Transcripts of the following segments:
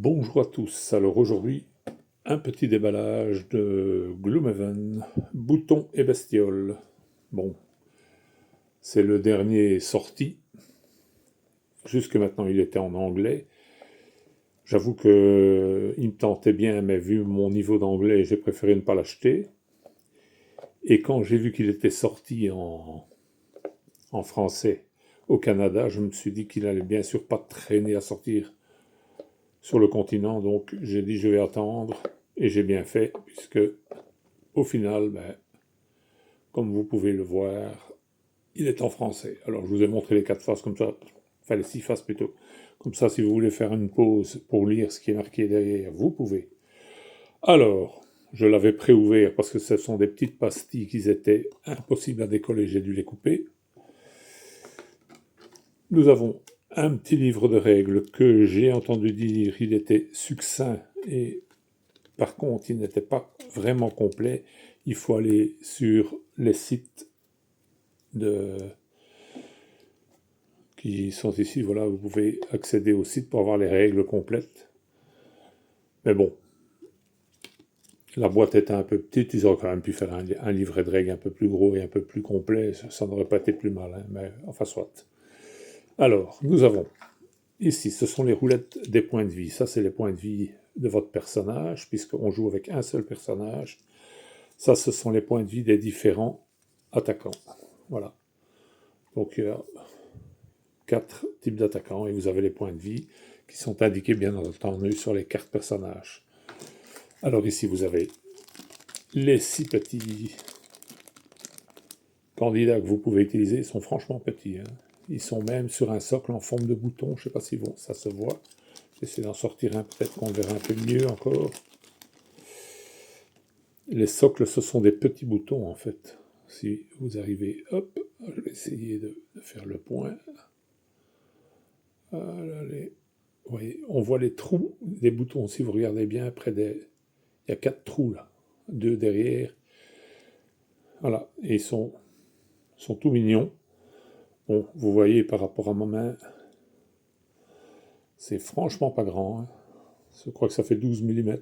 Bonjour à tous, alors aujourd'hui, un petit déballage de Gloomhaven, Bouton et Bestiole. Bon, c'est le dernier sorti, jusque maintenant il était en anglais. J'avoue que il me tentait bien, mais vu mon niveau d'anglais, j'ai préféré ne pas l'acheter. Et quand j'ai vu qu'il était sorti en français au Canada, je me suis dit qu'il allait bien sûr pas traîner à sortir sur le continent, donc j'ai dit je vais attendre, et j'ai bien fait, puisque au final, comme vous pouvez le voir, il est en français. Alors je vous ai montré les 4 faces comme ça, enfin les 6 faces plutôt. Comme ça, si vous voulez faire une pause pour lire ce qui est marqué derrière, vous pouvez. Alors, je l'avais préouvert parce que ce sont des petites pastilles qui étaient impossibles à décoller, j'ai dû les couper. Nous avons un petit livre de règles que j'ai entendu dire, il était succinct et par contre il n'était pas vraiment complet. Il faut aller sur les sites qui sont ici. Voilà, vous pouvez accéder au site pour avoir les règles complètes. Mais bon, la boîte était un peu petite, ils auraient quand même pu faire un livret de règles un peu plus gros et un peu plus complet, ça n'aurait pas été plus mal, hein, mais enfin soit. Alors, nous avons ici, ce sont les roulettes des points de vie. Ça, c'est les points de vie de votre personnage, puisqu'on joue avec un seul personnage. Ça, ce sont les points de vie des différents attaquants. Voilà. Donc, il y a 4 types d'attaquants et vous avez les points de vie qui sont indiqués bien entendu sur les cartes personnages. Alors ici, vous avez les 6 petits candidats que vous pouvez utiliser. Ils sont franchement petits, hein. Ils sont même sur un socle en forme de bouton. Je ne sais pas si ça se voit. J'essaie d'en sortir un, peut-être qu'on verra un peu mieux encore. Les socles, ce sont des petits boutons, en fait. Si vous arrivez, hop, je vais essayer de faire le point. Voilà, vous voyez, on voit les trous des boutons. Si vous regardez bien, il y a 4 trous là. 2 derrière. Voilà, et ils sont tout mignons. Bon, vous voyez par rapport à ma main, c'est franchement pas grand, hein. Je crois que ça fait 12 mm.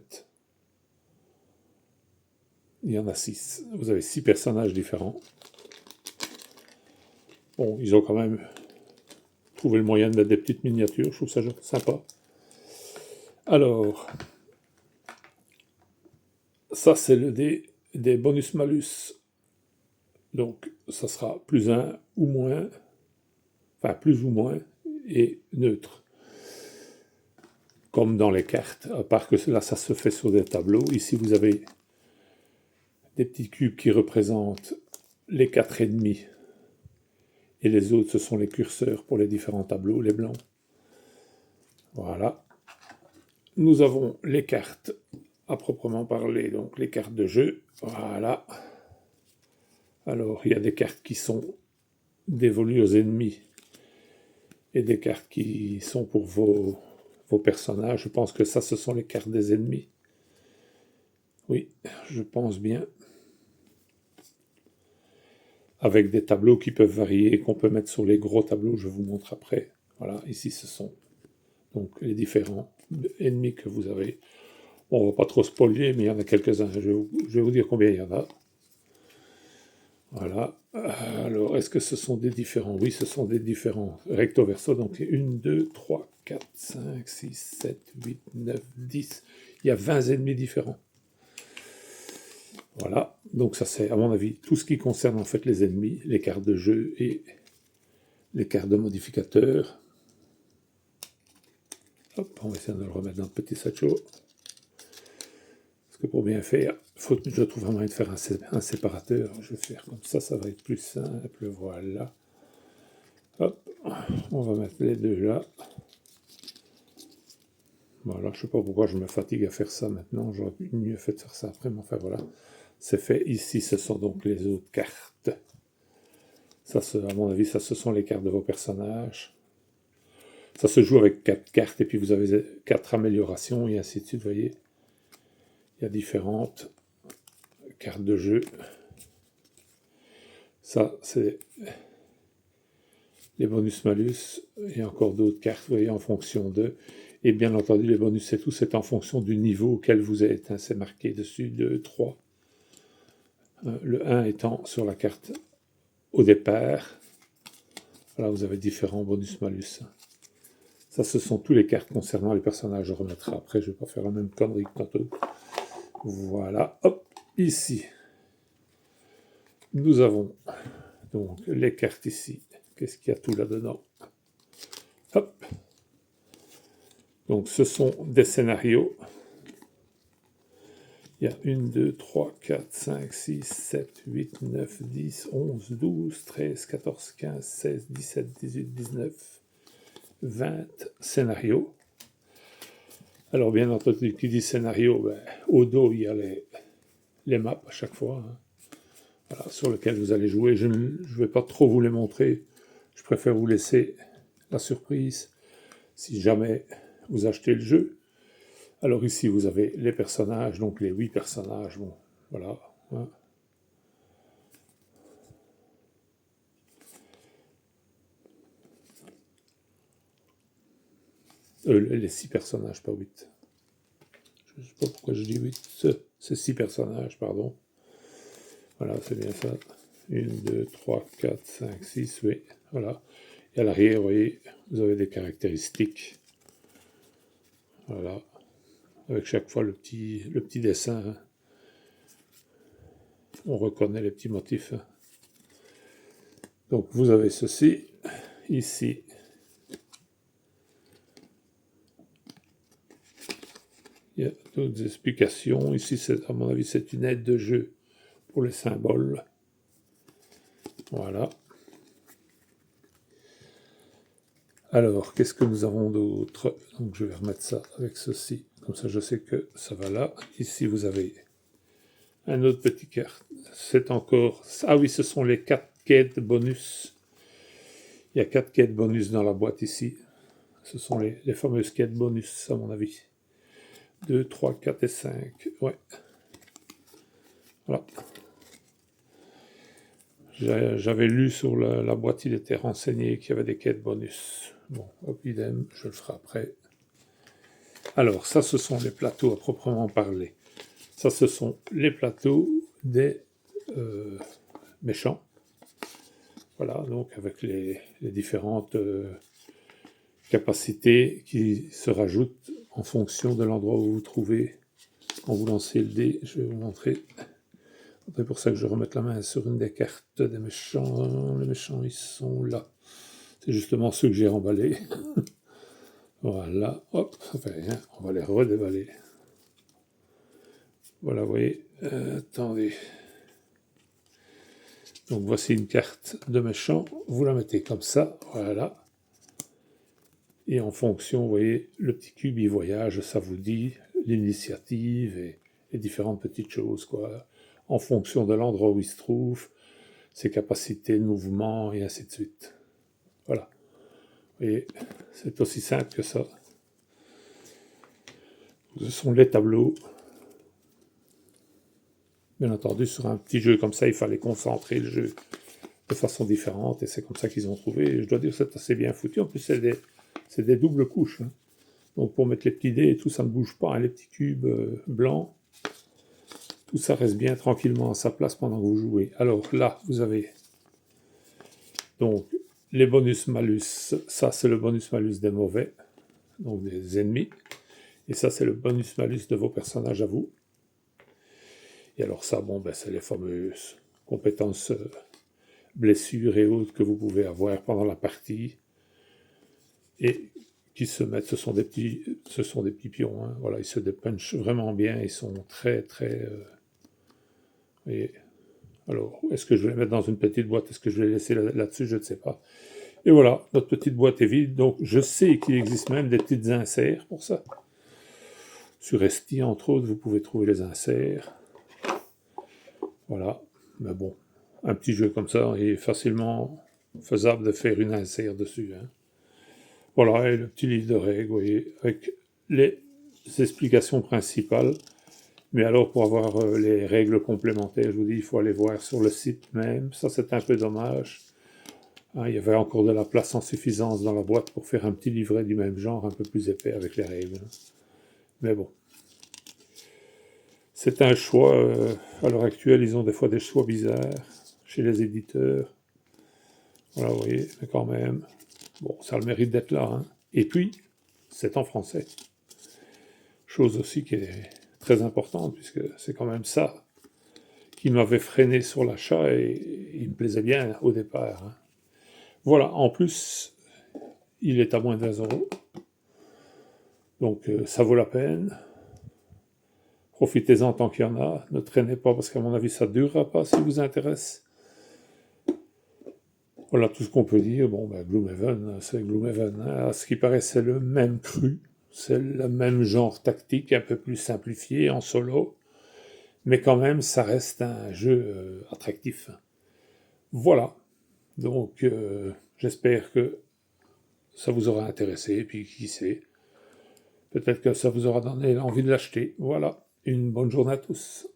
Il y en a 6. Vous avez 6 personnages différents. Bon, ils ont quand même trouvé le moyen de mettre des petites miniatures. Je trouve ça sympa. Alors, ça c'est le dé des bonus-malus. Donc, ça sera plus 1 ou moins, enfin plus ou moins, et neutre. Comme dans les cartes, à part que là, ça se fait sur des tableaux. Ici, vous avez des petits cubes qui représentent les 4 ennemis. Et les autres, ce sont les curseurs pour les différents tableaux, les blancs. Voilà. Nous avons les cartes à proprement parler, donc les cartes de jeu. Voilà. Alors, il y a des cartes qui sont dévolues aux ennemis et des cartes qui sont pour vos personnages. Je pense que ça, ce sont les cartes des ennemis. Oui, je pense bien. Avec des tableaux qui peuvent varier, qu'on peut mettre sur les gros tableaux, je vous montre après. Voilà, ici, ce sont donc les différents ennemis que vous avez. Bon, on ne va pas trop spoiler, mais il y en a quelques-uns. Je vais vous dire combien il y en a. Voilà. Alors, est-ce que ce sont des différents? Oui, ce sont des différents. Recto verso, donc 1, 2, 3, 4, 5, 6, 7, 8, 9, 10. Il y a 20 ennemis différents. Voilà. Donc ça, c'est, à mon avis, tout ce qui concerne en fait les ennemis, les cartes de jeu et les cartes de modificateurs. Hop, on va essayer de le remettre dans le petit satchel. Parce que pour bien faire, il faut que je trouve un moyen de faire un séparateur. Je vais faire comme ça va être plus simple. Voilà. Hop, on va mettre les deux là. Voilà, je ne sais pas pourquoi je me fatigue à faire ça maintenant. J'aurais mieux fait de faire ça après, mais enfin voilà. C'est fait. Ici, ce sont donc les autres cartes. Ça, à mon avis, ça, ce sont les cartes de vos personnages. Ça se joue avec 4 cartes et puis vous avez 4 améliorations et ainsi de suite, vous voyez. Il y a différentes cartes de jeu. Ça, c'est les bonus-malus. Et encore d'autres cartes, vous voyez, en fonction d'eux. Et bien entendu, les bonus et tout, c'est en fonction du niveau auquel vous êtes. Hein. C'est marqué dessus 2, 3. Le 1 étant sur la carte au départ. Voilà, vous avez différents bonus-malus. Ça, ce sont tous les cartes concernant les personnages. Je remettrai après, je ne vais pas faire la même connerie que tantôt. Voilà, hop, ici. Nous avons donc les cartes ici. Qu'est-ce qu'il y a tout là-dedans? Hop. Donc, ce sont des scénarios. Il y a 1, 2, 3, 4, 5, 6, 7, 8, 9, 10, 11, 12, 13, 14, 15, 16, 17, 18, 19, 20 scénarios. Alors, bien entendu, qui dit scénario, ben, au dos, il y a les maps à chaque fois, hein, voilà, sur lesquelles vous allez jouer. Je ne vais pas trop vous les montrer. Je préfère vous laisser la surprise si jamais vous achetez le jeu. Alors ici, vous avez les personnages, donc les 8 personnages. Bon, voilà. Hein. Les 6 personnages, pas 8. Je ne sais pas pourquoi je dis 8. C'est 6 personnages, pardon. Voilà, c'est bien ça. 1, 2, 3, 4, 5, 6, oui. Voilà. Et à l'arrière, vous voyez, vous avez des caractéristiques. Voilà. Avec chaque fois le petit dessin. Hein. On reconnaît les petits motifs. Hein. Donc vous avez ceci. Ici. Il y a d'autres explications. Ici, à mon avis, c'est une aide de jeu pour les symboles. Voilà. Alors, qu'est-ce que nous avons d'autre? Donc, je vais remettre ça avec ceci. Comme ça, je sais que ça va là. Ici, vous avez un autre petit carte. C'est encore... Ah oui, ce sont les 4 quêtes bonus. Il y a 4 quêtes bonus dans la boîte ici. Ce sont les fameuses quêtes bonus, à mon avis. 2, 3, 4 et 5. Ouais. Voilà. J'avais lu sur la boîte, il était renseigné qu'il y avait des quêtes bonus. Bon, hop, idem, je le ferai après. Alors, ça, ce sont les plateaux à proprement parler. Ça, ce sont les plateaux des méchants. Voilà, donc avec les différentes capacités qui se rajoutent en fonction de l'endroit où vous vous trouvez. Quand vous lancez le dé, je vais vous montrer. C'est pour ça que je remette la main sur une des cartes des méchants. Les méchants, ils sont là. C'est justement ceux que j'ai emballés. Voilà, hop, ça fait rien. On va les redéballer. Voilà, vous voyez. Attendez. Donc voici une carte de méchant. Vous la mettez comme ça, voilà. Et en fonction, vous voyez, le petit cube, il voyage, ça vous dit l'initiative et différentes petites choses, quoi. En fonction de l'endroit où il se trouve, ses capacités de mouvement et ainsi de suite. Voilà. Vous voyez, c'est aussi simple que ça. Ce sont les tableaux. Bien entendu, sur un petit jeu comme ça, il fallait concentrer le jeu de façon différente, et c'est comme ça qu'ils ont trouvé. Et je dois dire que c'est assez bien foutu. En plus, c'est des doubles couches. Hein. Donc pour mettre les petits dés et tout, ça ne bouge pas. Hein, les petits cubes blancs, tout ça reste bien tranquillement à sa place pendant que vous jouez. Alors là, vous avez donc les bonus-malus. Ça, c'est le bonus-malus des mauvais, donc des ennemis. Et ça, c'est le bonus-malus de vos personnages à vous. Et alors ça, bon, ben, c'est les fameuses compétences blessures et autres que vous pouvez avoir pendant la partie. Et qui se mettent, ce sont des petits pions. Hein, voilà, ils se dépunchent vraiment bien. Ils sont très, très... et alors, est-ce que je vais les mettre dans une petite boîte? Est-ce que je vais les laisser là-dessus? Je ne sais pas. Et voilà, notre petite boîte est vide. Donc, je sais qu'il existe même des petites inserts pour ça. Sur Esti, entre autres, vous pouvez trouver les inserts. Voilà, mais bon, un petit jeu comme ça est facilement faisable de faire une insert dessus. Hein. Voilà, et le petit livre de règles, vous voyez, avec les explications principales. Mais alors, pour avoir les règles complémentaires, je vous dis, il faut aller voir sur le site même. Ça, c'est un peu dommage. Hein, il y avait encore de la place en suffisance dans la boîte pour faire un petit livret du même genre, un peu plus épais avec les règles. Mais bon. C'est un choix. À l'heure actuelle, ils ont des fois des choix bizarres chez les éditeurs. Voilà, vous voyez, mais quand même. Bon, ça a le mérite d'être là. Hein. Et puis, c'est en français. Chose aussi qui est très importante, puisque c'est quand même ça qui m'avait freiné sur l'achat et il me plaisait bien au départ. Hein. Voilà, en plus, il est à moins de 20 €. Donc, ça vaut la peine. Profitez-en tant qu'il y en a. Ne traînez pas, parce qu'à mon avis, ça ne durera pas si vous intéresse. Voilà tout ce qu'on peut dire. Bon, ben, Gloomhaven, c'est Gloomhaven. Hein. À ce qui paraît, c'est le même cru. C'est le même genre tactique, un peu plus simplifié en solo. Mais quand même, ça reste un jeu attractif. Voilà. Donc, j'espère que ça vous aura intéressé. Et puis, qui sait, peut-être que ça vous aura donné envie de l'acheter. Voilà. Une bonne journée à tous.